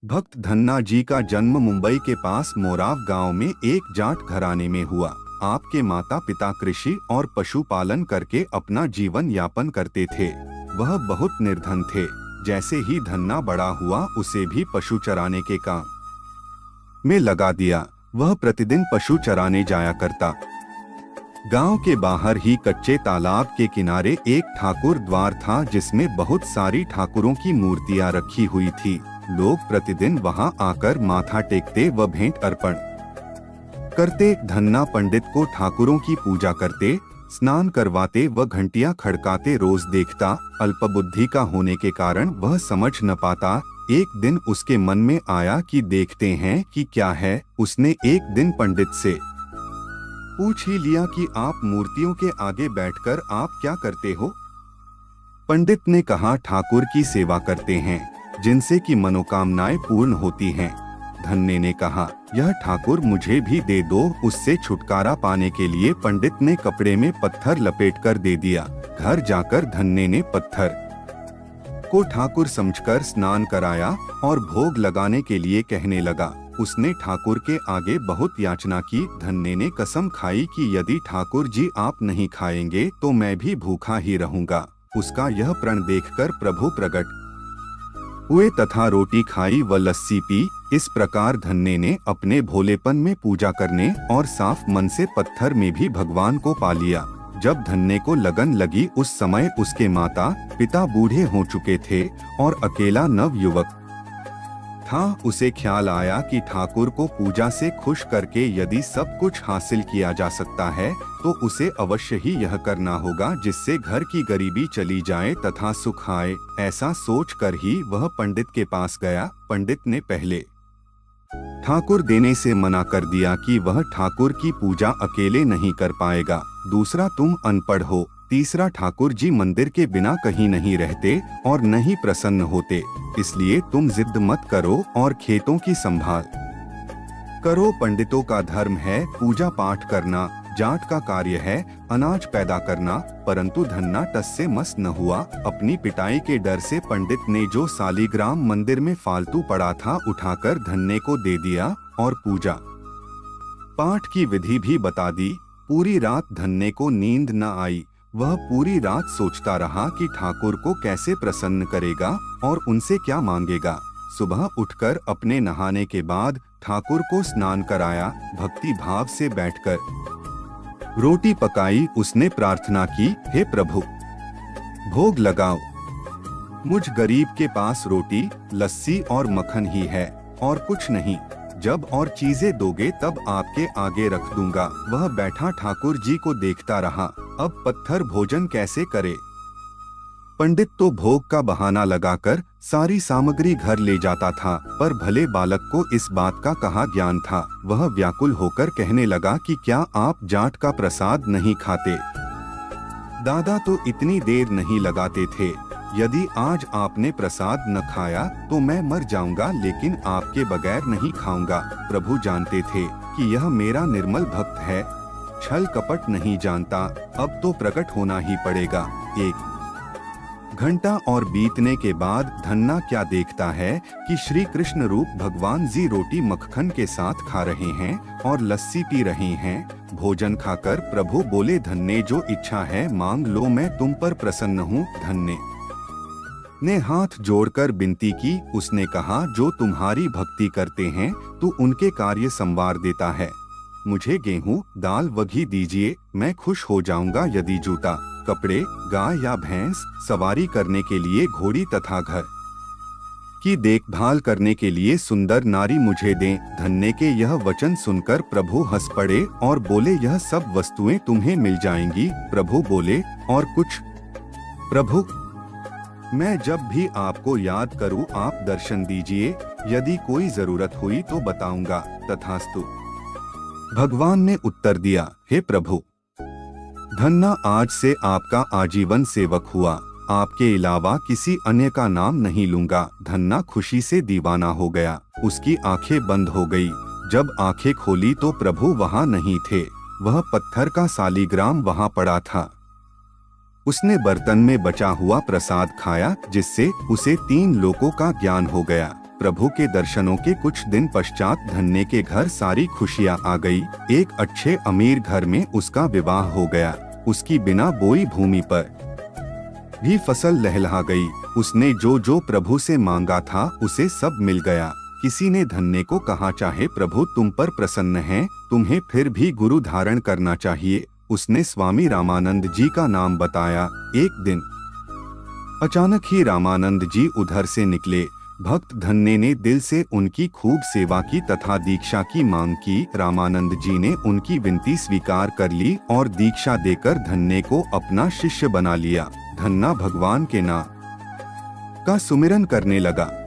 भक्त धन्ना जी का जन्म मुंबई के पास मोराव गांव में एक जाट घराने में हुआ। आपके माता पिता कृषि और पशुपालन करके अपना जीवन यापन करते थे। वह बहुत निर्धन थे। जैसे ही धन्ना बड़ा हुआ उसे भी पशु चराने के काम में लगा दिया। वह प्रतिदिन पशु चराने जाया करता। गांव के बाहर ही कच्चे तालाब के किनारे एक ठाकुर द्वार था जिसमें बहुत सारी ठाकुरों की मूर्तियां रखी हुई थी। लोग प्रतिदिन वहां आकर माथा टेकते व भेंट अर्पण करते। धन्ना पंडित को ठाकुरों की पूजा करते, स्नान करवाते व घंटियां खड़काते रोज देखता। अल्पबुद्धि का होने के कारण वह समझ न पाता। एक दिन उसके मन में आया कि देखते हैं कि क्या है। उसने एक दिन पंडित से पूछ ही लिया कि आप मूर्तियों के आगे बैठकर आप क्या करते हो? पंडित ने कहा, ठाकुर की सेवा करते हैं जिनसे कि मनोकामनाएं पूर्ण होती हैं। धन्ने ने कहा, यह ठाकुर मुझे भी दे दो। उससे छुटकारा पाने के लिए पंडित ने कपड़े में पत्थर लपेटकर दे दिया। घर जाकर धन्ने ने पत्थर को ठाकुर समझकर स्नान कराया और भोग लगाने के लिए कहने लगा। उसने ठाकुर के आगे बहुत याचना की। धन्ने ने कसम खाई कि यदि ठाकुर जी आप नहीं खाएंगे तो मैं भी भूखा ही रहूंगा। उसका यह प्रण देखकर प्रभु प्रकट हुए तथा रोटी खाई व लस्सी पी। इस प्रकार धन्ने ने अपने भोलेपन में पूजा करने और साफ मन से पत्थर में भी भगवान को पा लिया। जब धन्ने को लगन लगी उस समय उसके माता पिता बूढ़े हो चुके थे और अकेला नव युवक था। उसे ख्याल आया कि ठाकुर को पूजा से खुश करके यदि सब कुछ हासिल किया जा सकता है तो उसे अवश्य ही यह करना होगा जिससे घर की गरीबी चली जाए तथा सुख आए। ऐसा सोचकर ही वह पंडित के पास गया। पंडित ने पहले ठाकुर देने से मना कर दिया कि वह ठाकुर की पूजा अकेले नहीं कर पाएगा। दूसरा, तुम अनपढ़ हो। तीसरा, ठाकुर जी मंदिर के बिना कहीं नहीं रहते और नहीं प्रसन्न होते, इसलिए तुम जिद मत करो और खेतों की संभाल करो। पंडितों का धर्म है पूजा पाठ करना, जाट का कार्य है अनाज पैदा करना। परंतु धन्ना टस से मस न हुआ। अपनी पिटाई के डर से पंडित ने जो सालीग्राम मंदिर में फालतू पड़ा था उठाकर धन्ने को दे दिया और पूजा पाठ की विधि भी बता दी। पूरी रात धन्ने को नींद न आई। वह पूरी रात सोचता रहा कि ठाकुर को कैसे प्रसन्न करेगा और उनसे क्या मांगेगा। सुबह उठकर अपने नहाने के बाद ठाकुर को स्नान कराया। भक्ति भाव से बैठकर रोटी पकाई। उसने प्रार्थना की, हे प्रभु भोग लगाओ। मुझ गरीब के पास रोटी, लस्सी और मक्खन ही है और कुछ नहीं। जब और चीजें दोगे तब आपके आगे रख दूंगा। वह बैठा ठाकुर जी को देखता रहा। अब पत्थर भोजन कैसे करे? पंडित तो भोग का बहाना लगाकर सारी सामग्री घर ले जाता था, पर भले बालक को इस बात का कहाँ ज्ञान था। वह व्याकुल होकर कहने लगा कि क्या आप जाट का प्रसाद नहीं खाते? दादा तो इतनी देर नहीं लगाते थे। यदि आज आपने प्रसाद न खाया तो मैं मर जाऊंगा, लेकिन आपके बगैर नहीं खाऊंगा। प्रभु जानते थे कि यह मेरा निर्मल भक्त है, छल कपट नहीं जानता। अब तो प्रकट होना ही पड़ेगा। 1 घंटा और बीतने के बाद धन्ना क्या देखता है कि श्री कृष्ण रूप भगवान जी रोटी मक्खन के साथ खा रहे हैं और लस्सी पी रहे हैं। भोजन खाकर प्रभु बोले, धन्ने जो इच्छा है मांग लो, मैं तुम पर प्रसन्न हूँ। धन्ने ने हाथ जोड़कर विनती की। उसने कहा, जो तुम्हारी भक्ति करते हैं तो उनके कार्य संवार देता है। मुझे गेहूं, दाल व घी दीजिए, मैं खुश हो जाऊंगा। यदि जूता, कपड़े, गाय या भैंस, सवारी करने के लिए घोड़ी तथा घर की देखभाल करने के लिए सुंदर नारी मुझे दें। धन्ने के यह वचन सुनकर प्रभु हंस पड़े और बोले, यह सब वस्तुएं तुम्हें मिल जाएंगी। प्रभु बोले, और कुछ? प्रभु, मैं जब भी आपको याद करूं आप दर्शन दीजिए। यदि कोई जरूरत हुई तो बताऊंगा। तथास्तु। भगवान ने उत्तर दिया, हे प्रभु, धन्ना आज से आपका आजीवन सेवक हुआ। आपके अलावा किसी अन्य का नाम नहीं लूंगा। धन्ना खुशी से दीवाना हो गया। उसकी आंखें बंद हो गई। जब आंखें खोली तो प्रभु वहां नहीं थे। वह पत्थर का सालीग्राम वहां पड़ा था। उसने बर्तन में बचा हुआ प्रसाद खाया जिससे उसे 3 लोकों का ज्ञान हो गया। प्रभु के दर्शनों के कुछ दिन पश्चात धन्य के घर सारी खुशियाँ आ गई। एक अच्छे अमीर घर में उसका विवाह हो गया। उसकी बिना बोई भूमि पर भी फसल लहलहा गई। उसने जो जो प्रभु से मांगा था उसे सब मिल गया। किसी ने धन्य को कहा, चाहे प्रभु तुम पर प्रसन्न हैं, तुम्हें फिर भी गुरु धारण करना चाहिए। उसने स्वामी रामानंद जी का नाम बताया। एक दिन अचानक ही रामानंद जी उधर से निकले। भक्त धन्य ने दिल से उनकी खूब सेवा की तथा दीक्षा की मांग की। रामानंद जी ने उनकी विनती स्वीकार कर ली और दीक्षा देकर धन्य को अपना शिष्य बना लिया। धन्ना भगवान के नाम का सुमिरन करने लगा।